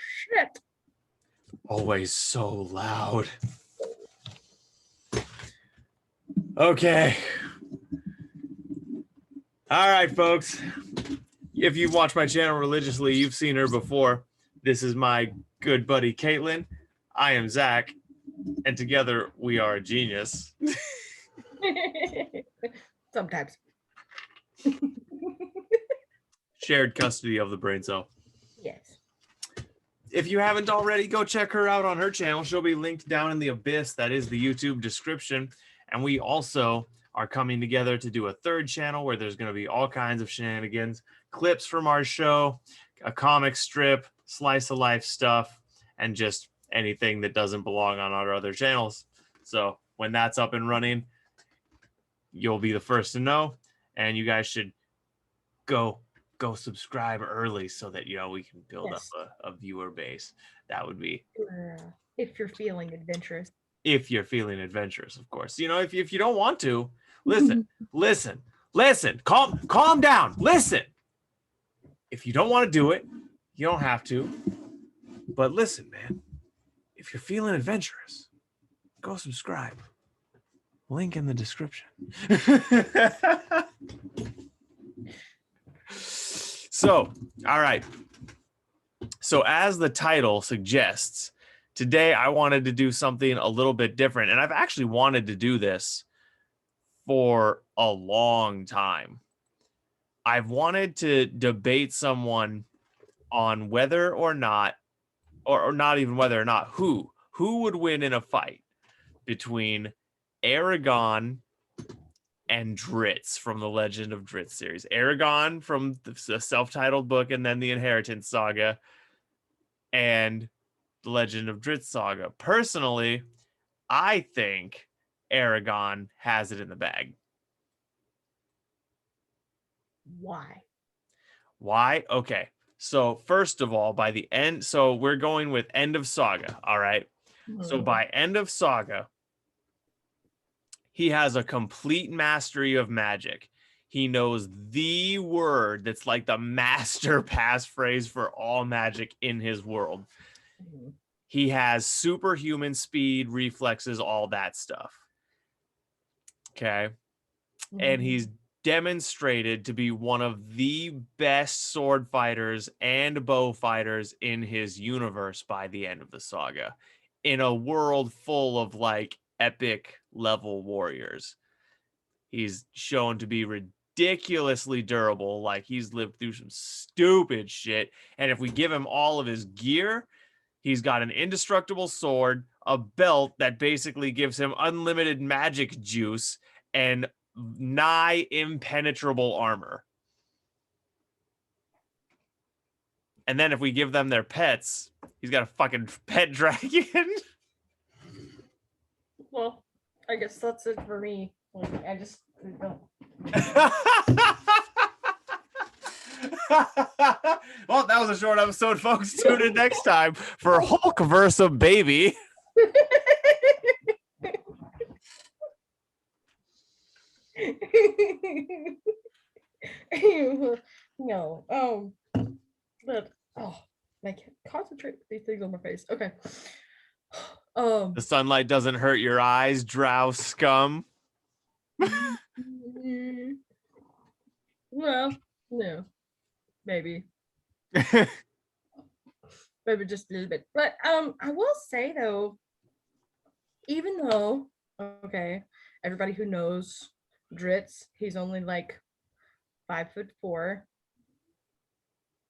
shit. Always so loud. Okay. All right, folks. If you've watched my channel religiously, you've seen her before. This is my good buddy, Caitlin. I am Zach, and together we are a genius. Sometimes. Shared custody of the brain cell. Yes. If you haven't already, go check her out on her channel. She'll be linked down in the abyss. That is the YouTube description. And we also are coming together to do a third channel where there's going to be all kinds of shenanigans, clips from our show, a comic strip, slice of life stuff, and just anything that doesn't belong on our other channels. So when that's up and running, you'll be the first to know. And you guys should go subscribe early so that we can build up a viewer base. That would be if you're feeling adventurous. If you're feeling adventurous, of course. If you don't want to, listen. Calm down. Listen. If you don't want to do it, you don't have to. But listen, man. If you're feeling adventurous, go subscribe. Link in the description. So, all right. So as the title suggests, today I wanted to do something a little bit different. And I've actually wanted to do this for a long time. I've wanted to debate someone on whether or not, or not even whether or not, who would win in a fight between Eragon and Drizzt from the Legend of Drizzt series. Eragon from the self-titled book and then the Inheritance saga and the Legend of Drizzt saga. Personally, I think Eragon has it in the bag. Why? Okay. So first of all, by the end, so we're going with end of saga, all right? So by end of saga, he has a complete mastery of magic. He knows the word that's like the master passphrase for all magic in his world. He has superhuman speed, reflexes, all that stuff. Okay. And he's demonstrated to be one of the best sword fighters and bow fighters in his universe by the end of the saga, in a world full of like epic level warriors. He's shown to be ridiculously durable. Like he's lived through some stupid shit. And if we give him all of his gear, he's got an indestructible sword, a belt that basically gives him unlimited magic juice, and nigh impenetrable armor. And then if we give them their pets, he's got a fucking pet dragon. Well, I guess that's it for me. I just don't. Well, that was a short episode, folks. Tune in next time for Hulk versus Baby. No. But I can't concentrate with these things on my face. Okay. The sunlight doesn't hurt your eyes, drow scum. Well, no. Maybe. Maybe just a little bit. But I will say though, even though, okay, everybody who knows Drizzt, he's only like 5'4".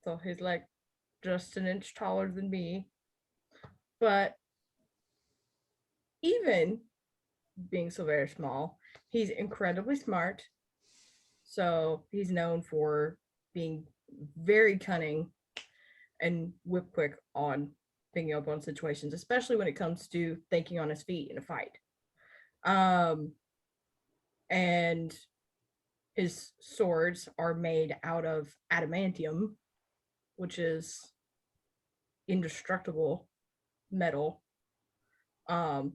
So he's like just an inch taller than me. But even being so very small, he's incredibly smart. So he's known for being very cunning and whip quick on picking up on situations, especially when it comes to thinking on his feet in a fight. And his swords are made out of adamantium, which is indestructible metal.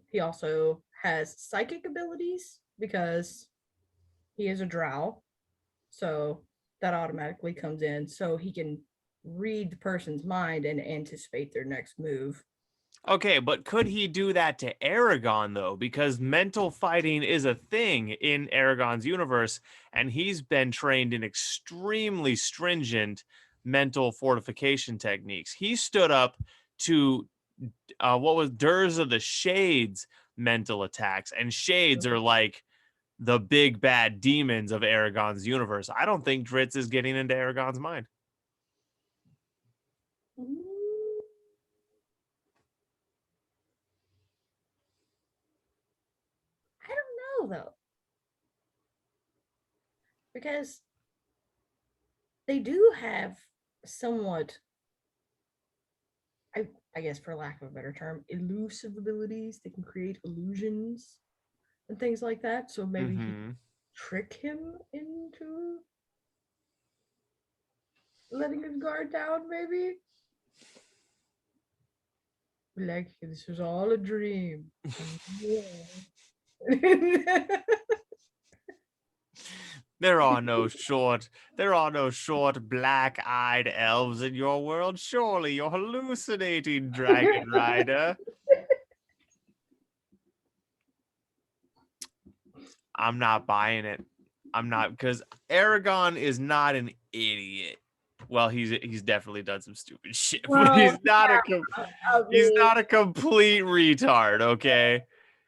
He also has psychic abilities because he is a drow, so that automatically comes in. So he can read the person's mind and anticipate their next move. Okay, but could he do that to Eragon though? Because mental fighting is a thing in Eragon's universe, and he's been trained in extremely stringent mental fortification techniques. He stood up to what was Durs of the Shades mental attacks, and Shades are like the big bad demons of Eragon's universe. I don't think Drizzt is getting into Eragon's mind. I don't know though, because they do have somewhat, I guess, for lack of a better term, elusive abilities. They can create illusions and things like that. So maybe he trick him into letting his guard down, maybe. Like, this was all a dream. There are no short black-eyed elves in your world. Surely you're hallucinating, Dragon Rider. I'm not buying it. I'm not, because Eragon is not an idiot. Well, he's definitely done some stupid shit, Well, but he's not I he's mean, not a complete retard, okay?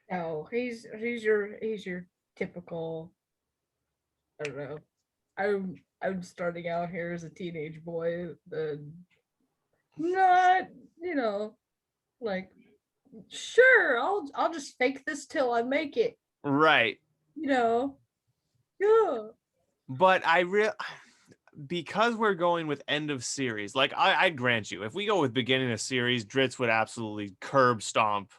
no, he's your typical. I don't know. I'm starting out here as a teenage boy, not, like, sure, I'll just fake this till I make it. Right. Yeah. But because we're going with end of series, like I grant you, if we go with beginning of series, Drizzt would absolutely curb stomp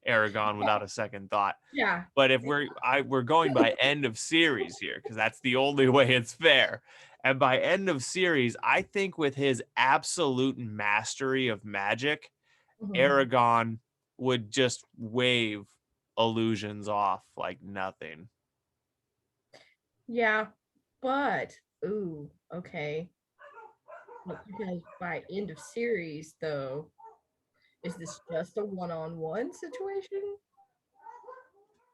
Eragon without a second thought. Yeah. But if we're going by end of series here, because that's the only way it's fair. And by end of series, I think with his absolute mastery of magic, Eragon would just wave illusions off like nothing. Yeah, but okay. Because by end of series, though, is this just a one-on-one situation?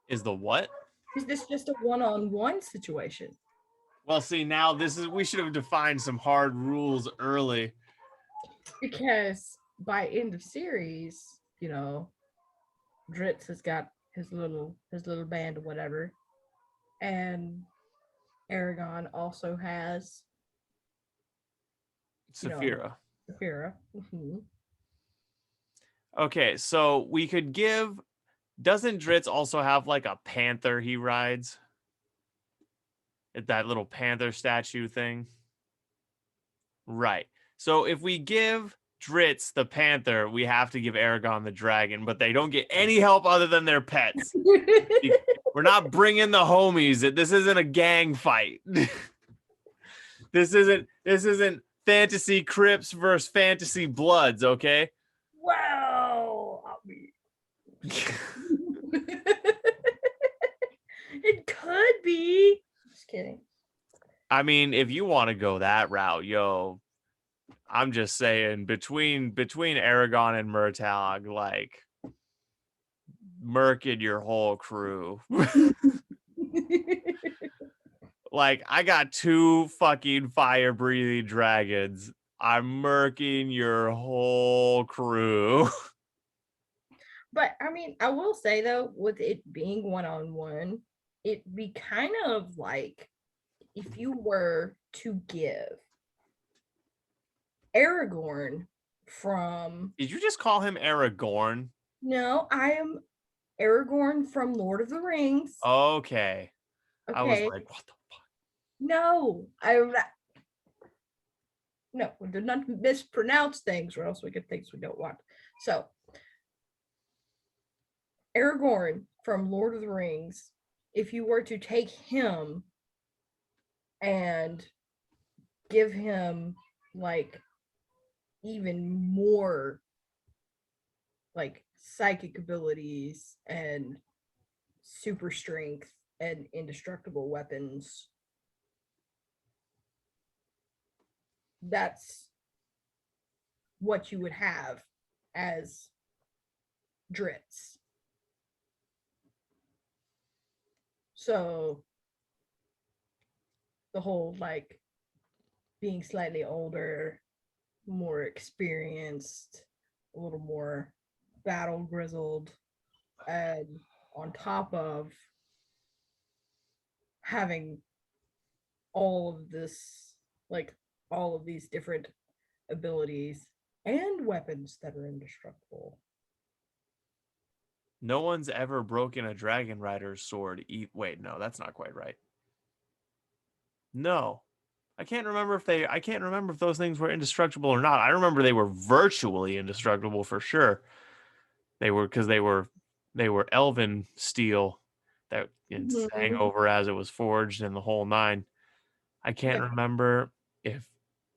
Is the what? Is this just a one-on-one situation? Well, see, now we should have defined some hard rules early. Because by end of series, Drizzt has got his little band or whatever, and Eragon also has Saphira. Saphira. Okay, so we could give. Doesn't Drizzt also have like a panther he rides? That little panther statue thing? Right. So if we give Drizzt the panther, we have to give Eragon the dragon, but they don't get any help other than their pets. We're not bringing the homies. This isn't a gang fight. This isn't Fantasy Crips versus Fantasy Bloods, okay? Wow. It could be. Just kidding. I mean, if you want to go that route, yo, I'm just saying between Eragon and Murtagh, like murking your whole crew. Like, I got 2 fucking fire breathing dragons. I'm murking your whole crew. But I mean, I will say though, with it being one-on-one, it'd be kind of like if you were to give Aragorn from. Did you just call him Aragorn? No, I am Aragorn from Lord of the Rings. Okay. I was Okay. like, what the fuck? No, no, we did not mispronounce things, or else we get things we don't want. So, Aragorn from Lord of the Rings, if you were to take him and give him like even more like psychic abilities and super strength and indestructible weapons, that's what you would have as Drizzt. So the whole like being slightly older, more experienced, a little more battle grizzled, and on top of having all of this, like all of these different abilities and weapons that are indestructible. No one's ever broken a dragon rider's sword. Wait, no, that's not quite right. No. I can't remember if those things were indestructible or not. I remember they were virtually indestructible for sure. They were because they were elven steel that it sang Mhm. over as it was forged and the whole nine. I can't Yeah. remember if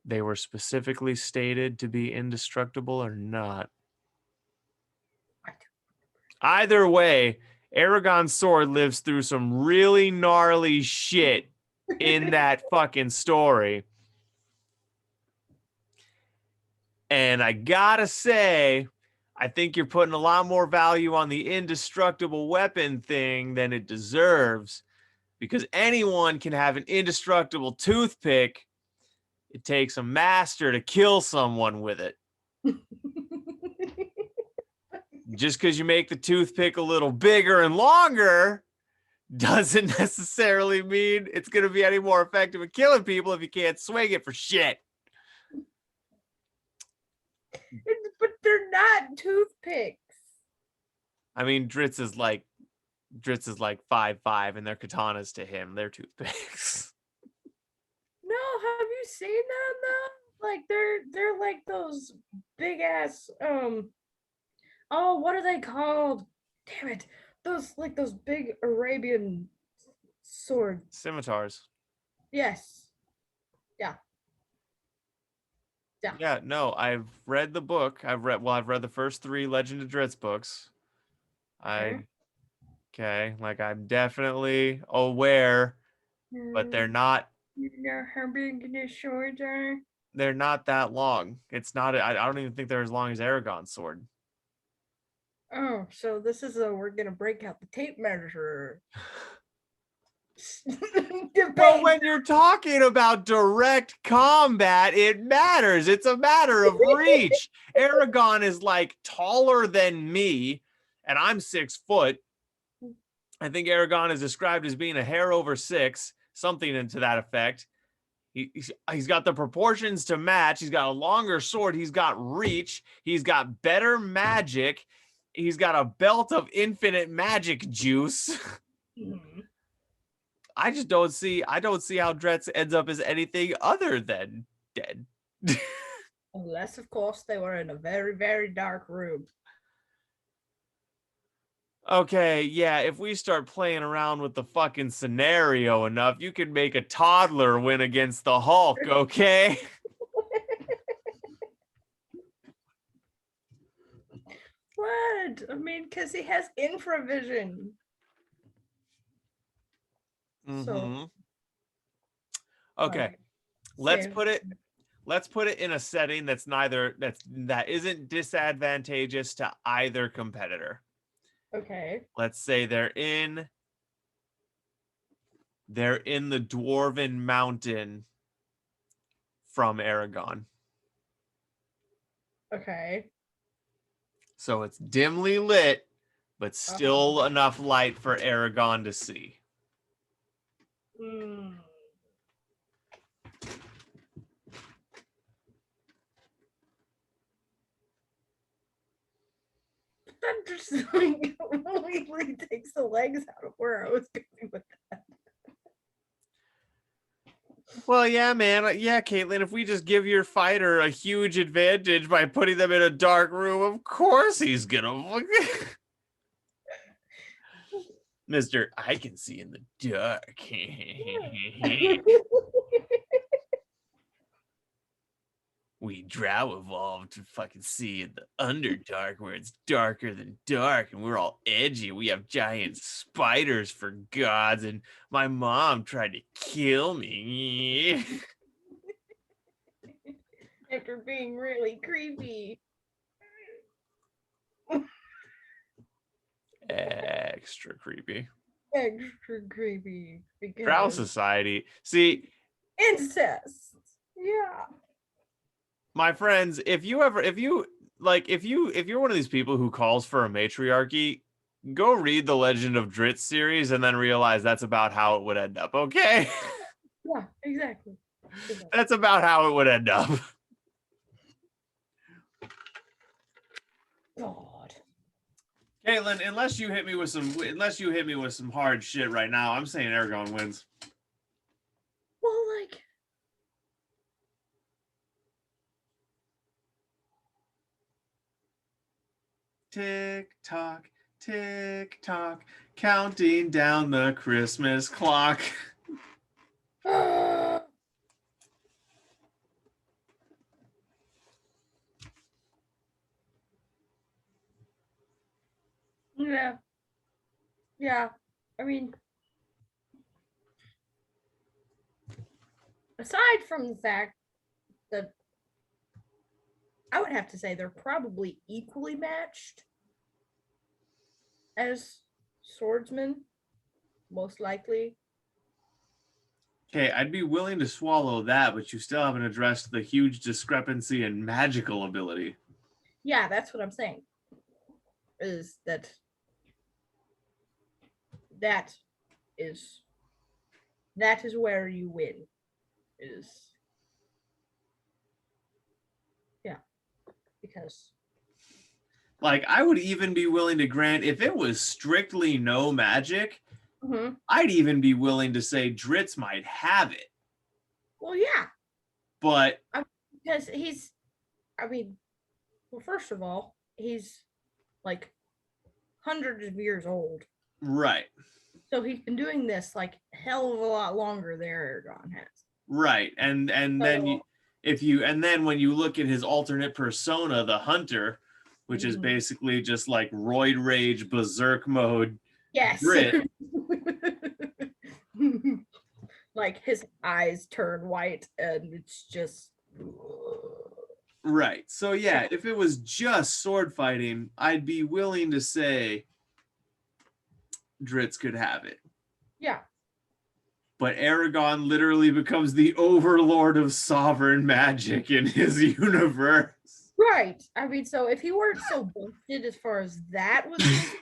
they were specifically stated to be indestructible or not. Either way, Eragon's sword lives through some really gnarly shit in that fucking story. And I gotta say, I think you're putting a lot more value on the indestructible weapon thing than it deserves, because anyone can have an indestructible toothpick. It takes a master to kill someone with it. Just because you make the toothpick a little bigger and longer doesn't necessarily mean it's going to be any more effective at killing people if you can't swing it for shit. But they're not toothpicks. I mean, Drizzt is like 5'5", and their katanas to him, they're toothpicks. No, have you seen them though? Like they're like those big ass oh, what are they called? Damn it. Those big Arabian sword. Scimitars. Yes. Yeah. Yeah. Yeah, no, I've read the book. I've read the first 3 Legend of Drizzt books. Okay. Like I'm definitely aware, but You know how big the swords are? they're not that long. It's not I don't even think they're as long as Eragon's sword. Oh, so this is a we're gonna break out the tape measure. Well, Debate. when you're talking about direct combat, it matters. It's a matter of reach. Eragon is like taller than me, and I'm 6 foot. I think Eragon is described as being a hair over 6, something into that effect. He's got the proportions to match. He's got a longer sword. He's got reach. He's got better magic. He's got a belt of infinite magic juice. Mhm. I don't see how Drizzt ends up as anything other than dead. Unless, of course, they were in a very, very dark room. Okay, yeah, if we start playing around with the fucking scenario enough, you can make a toddler win against the Hulk, okay? What? I mean, because he has infravision. So, Mm-hmm. Okay, like, let's same. put it in a setting that isn't disadvantageous to either competitor. Okay. Let's say they're in the Dwarven Mountain from Eragon. Okay. So it's dimly lit, but Uh-huh. still enough light for Eragon to see. Mm. That just like completely takes the legs out of where I was going with that. Well, yeah, man. Yeah, Caitlin, if we just give your fighter a huge advantage by putting them in a dark room, of course he's gonna. Mr. I can see in the dark. We drow evolved to fucking see in the underdark where it's darker than dark and we're all edgy. We have giant spiders for gods, and my mom tried to kill me. After being really creepy. Extra creepy. Extra creepy. Drow Because society. See, incest. Yeah. my friends, if you're one of these people who calls for a matriarchy, go read the Legend of Drizzt series and then realize that's about how it would end up, okay? Yeah, exactly. That's about how it would end up. God. Caitlin, unless you hit me with some hard shit right now, I'm saying Eragon wins. Well, like, tick tock, counting down the Christmas clock. yeah. Yeah. I mean, aside from the fact that I would have to say they're probably equally matched as swordsmen, most likely. Okay, I'd be willing to swallow that, but you still haven't addressed the huge discrepancy in magical ability. Yeah, that's what I'm saying. Is that that is that is where you win. Is yeah, because Like, I would even be willing to grant if it was strictly no magic, I'd even be willing to say Drizzt might have it. Well, yeah. But because well, first of all, he's like hundreds of years old. Right. So he's been doing this like hell of a lot longer than Eragon has. Right. And then when you look at his alternate persona, the hunter, which is basically just like roid rage berserk mode. Yes. Grit. Like his eyes turn white and it's just right. So yeah, if it was just sword fighting, I'd be willing to say Drizzt could have it. Yeah. But Eragon literally becomes the overlord of sovereign magic in his universe. Right. I mean, so if he weren't so busted as far as that was concerned,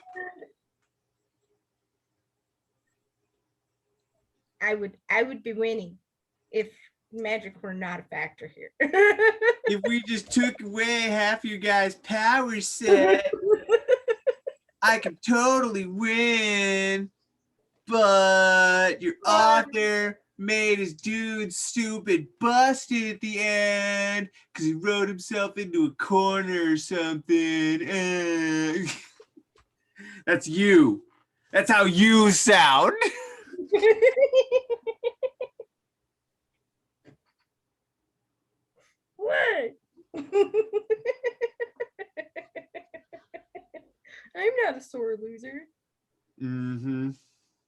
I would be winning if magic were not a factor here. If we just took away half your guys' power set, I could totally win. But your author made his dude stupid busted at the end because he wrote himself into a corner or something. That's you. That's how you sound. What? I'm not a sore loser. Mm-hmm.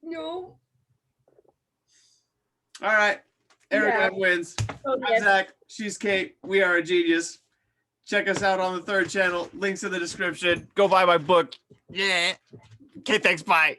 No. All right. Eragon wins. Oh, I'm Zach. She's Cait. We are a genius. Check us out on the third channel. Links in the description. Go buy my book. Yeah. Okay, thanks. Bye.